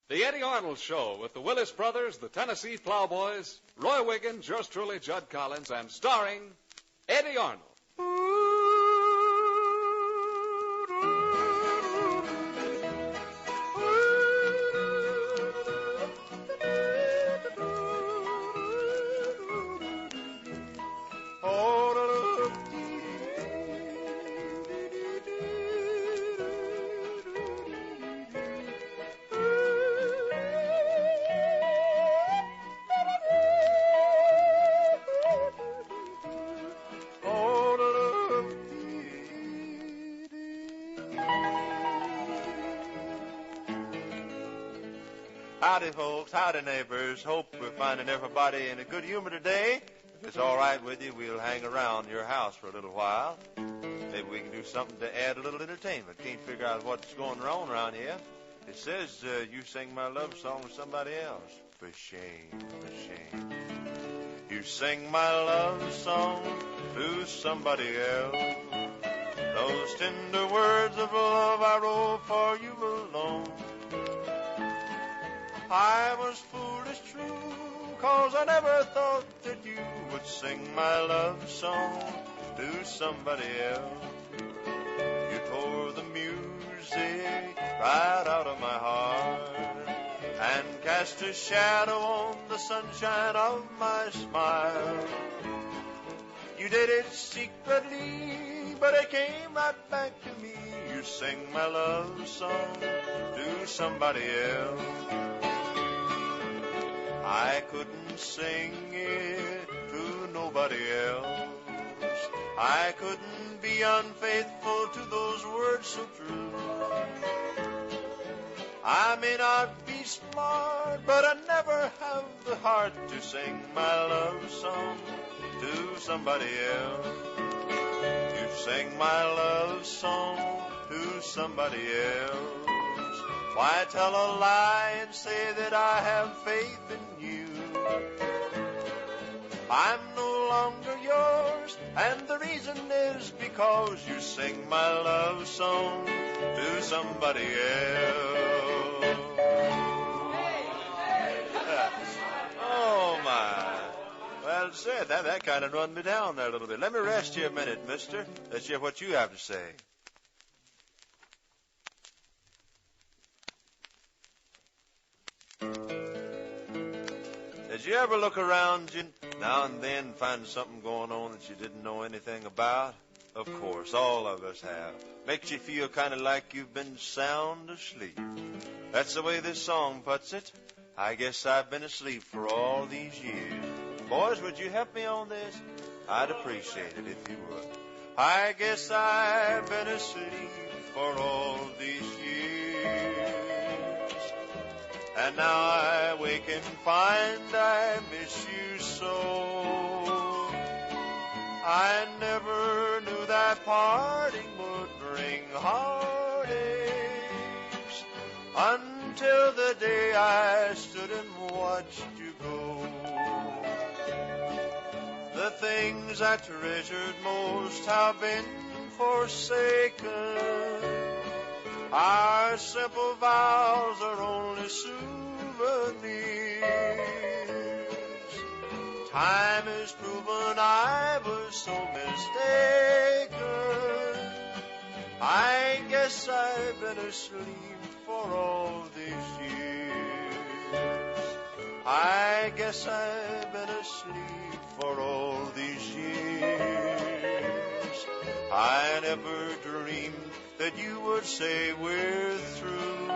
The Eddie Arnold Show with the Willis Brothers, the Tennessee Plowboys, Roy Wiggins, yours truly, Judd Collins, and starring Eddie Arnold. Howdy, folks. Howdy, neighbors. Hope we're finding everybody in a good humor today. If it's all right with you, we'll hang around your house for a little while. Maybe we can do something to add a little entertainment. Can't figure out what's going on around here. It says you sing my love song with somebody else. For shame, for shame. You sing my love song to somebody else. Those tender words of love I wrote for you alone. I was foolish, true, 'cause I never thought that you would sing my love song to somebody else. You tore the music right out of my heart and cast a shadow on the sunshine of my smile. You did it secretly, but it came right back to me. You sang my love song to somebody else. I couldn't sing it to nobody else. I couldn't be unfaithful to those words so true. I may not be smart, but I never have the heart to sing my love song to somebody else. You sang my love song to somebody else. Why tell a lie and say that I have faith in you? I'm no longer yours, and the reason is because you sing my love song to somebody else. Oh, my. Well said. That kind of run me down there a little bit. Let me rest you a minute, mister. Let's hear what you have to say. Did you ever look around you now and then and find something going on that you didn't know anything about? Of course, all of us have. Makes you feel kind of like you've been sound asleep. That's the way this song puts it. I guess I've been asleep for all these years. Boys, would you help me on this? I'd appreciate it if you would. I guess I've been asleep for all these years. And now I wake and find I miss you so. I never knew that parting would bring heartaches until the day I stood and watched you go. The things I treasured most have been forsaken. Our simple vows are only souvenirs. Time has proven I was so mistaken. I guess I've been asleep for all these years. I guess I've been asleep for all these years. I never dreamed that you would say we're through.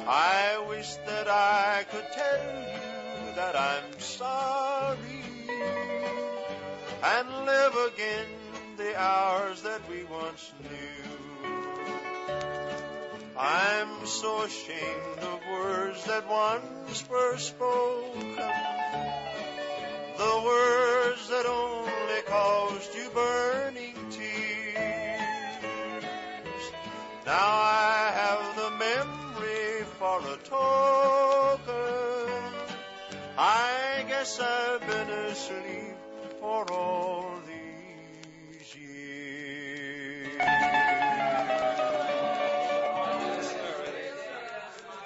I wish that I could tell you that I'm sorry and live again the hours that we once knew. I'm so ashamed of words that once were spoken, the words that only caused you burning tears. Now I have the memory for a token. I guess I've been asleep for all these years.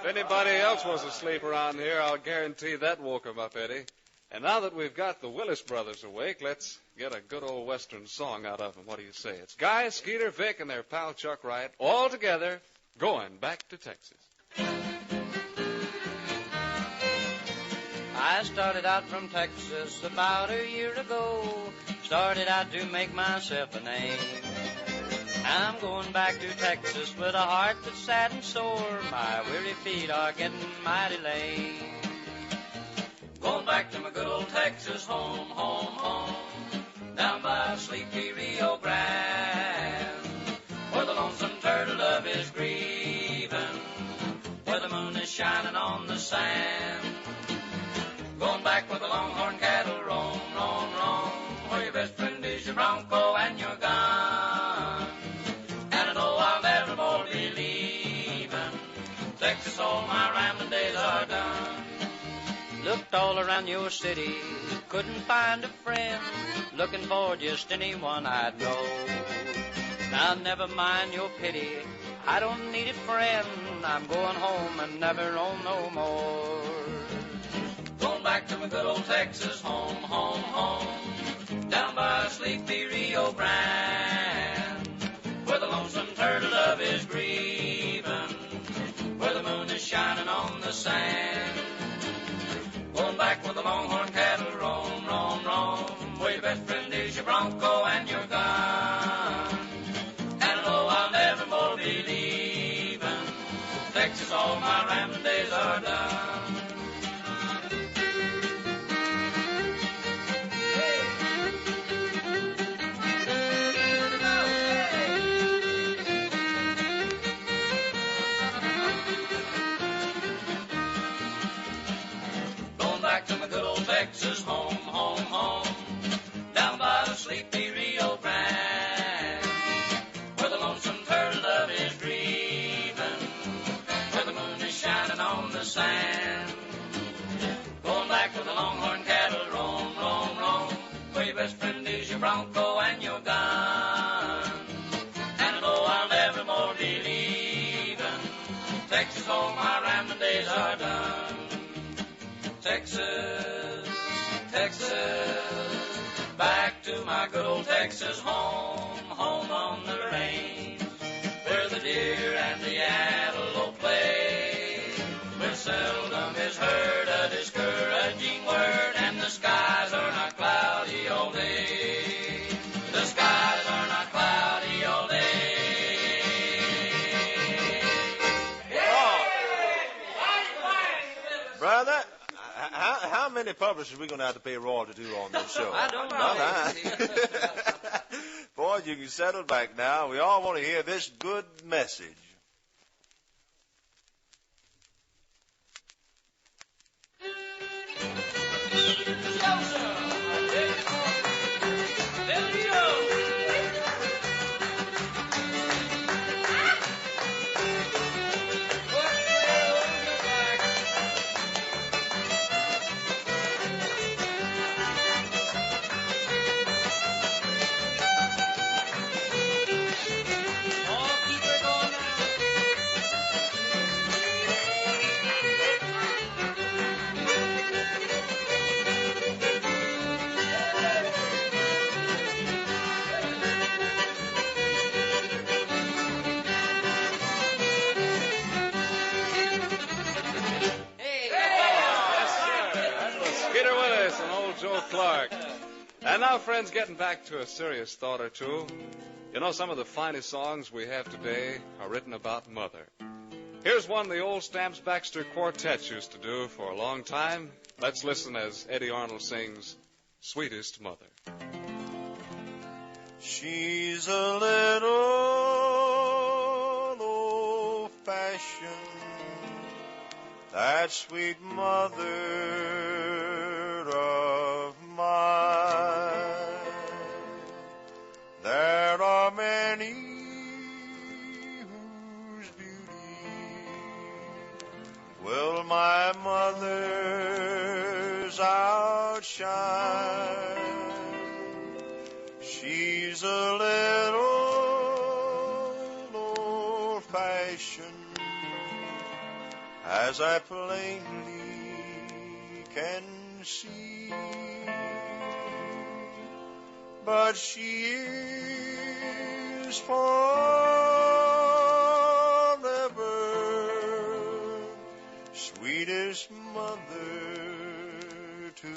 If anybody else was asleep around here, I'll guarantee that woke him up, Eddie. And now that we've got the Willis brothers awake, let's get a good old Western song out of them. What do you say? It's Guy, Skeeter, Vic, and their pal Chuck Wright, all together, going back to Texas. I started out from Texas about a year ago. Started out to make myself a name. I'm going back to Texas with a heart that's sad and sore. My weary feet are getting mighty lame. Going back to my good old Texas home, home, home, down by sleepy Rio Grande, where the lonesome turtle dove is grieving, where the moon is shining on the sand. Going back where the longhorn cattle roam, roam, roam, where your best friend is your bronco and your gun. And I know I'll never more be leaving Texas, all my rambling days are done. Looked all around your city, couldn't find a friend, looking for just anyone I'd know. Now never mind your pity, I don't need it, friend, I'm going home and never roam no more. Going back to my good old Texas home, home, home, down by sleepy Rio Grande, where the lonesome turtle dove is grieving, where the moon is shining on the sand. Going back where the longhorn cattle roam, roam, roam, where your best friend is your bronco and your gun. And I know I'll never more be leaving Texas, all my rambling days are done. Texas home, home, home, down by the sleepy Rio Grande, where the lonesome turtle dove is grieving, where the moon is shining on the sand. Going back where the longhorn cattle roam, roam, roam, where your best friend is your bronco and your gun. And I know I'll never more be leaving Texas, all my rambling days are done. Texas, Texas, back to my good old Texas home, home on the range, where the deer and the antelope play, where seldom is heard a discouraging word, and the skies are not cloudy all day. The skies are not cloudy all day. Brother, how many publishers are we going to have to pay royalty to on this show? I don't know. Boys, you can settle back now. We all want to hear this good message. Clark. And now, friends, getting back to a serious thought or two. You know, some of the finest songs we have today are written about mother. Here's one the old Stamps Baxter Quartet used to do for a long time. Let's listen as Eddy Arnold sings Sweetest Mother. She's a little old-fashioned, that sweet mother of mine. There are many whose beauty will my mother's outshine. She's a little old-fashioned, as I plainly can see. But she is forever sweetest mother to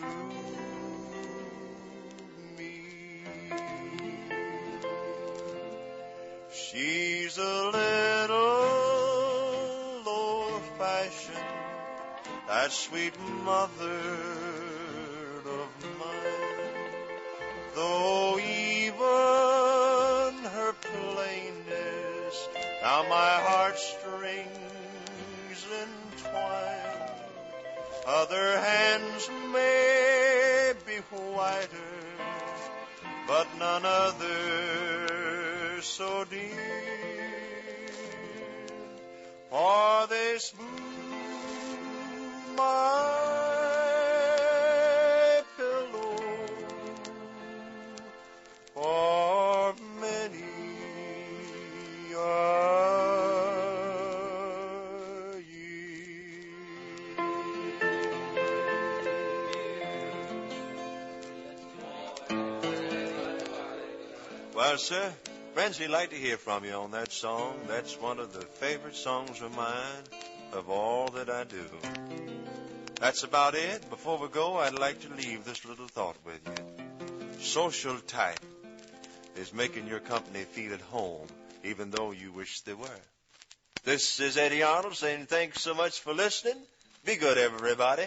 me. She's a little old-fashioned, that sweet mother of mine, though even her plainness now my heartstrings entwine. Other hands may be whiter, but none other so dear, for they smooth my pillow for many a year. Well, sir, friends, we'd like to hear from you on that song. That's one of the favorite songs of mine of all that I do. That's about it. Before we go, I'd like to leave this little thought with you. Social type is making your company feel at home, even though you wish they were. This is Eddie Arnold saying thanks so much for listening. Be good, everybody.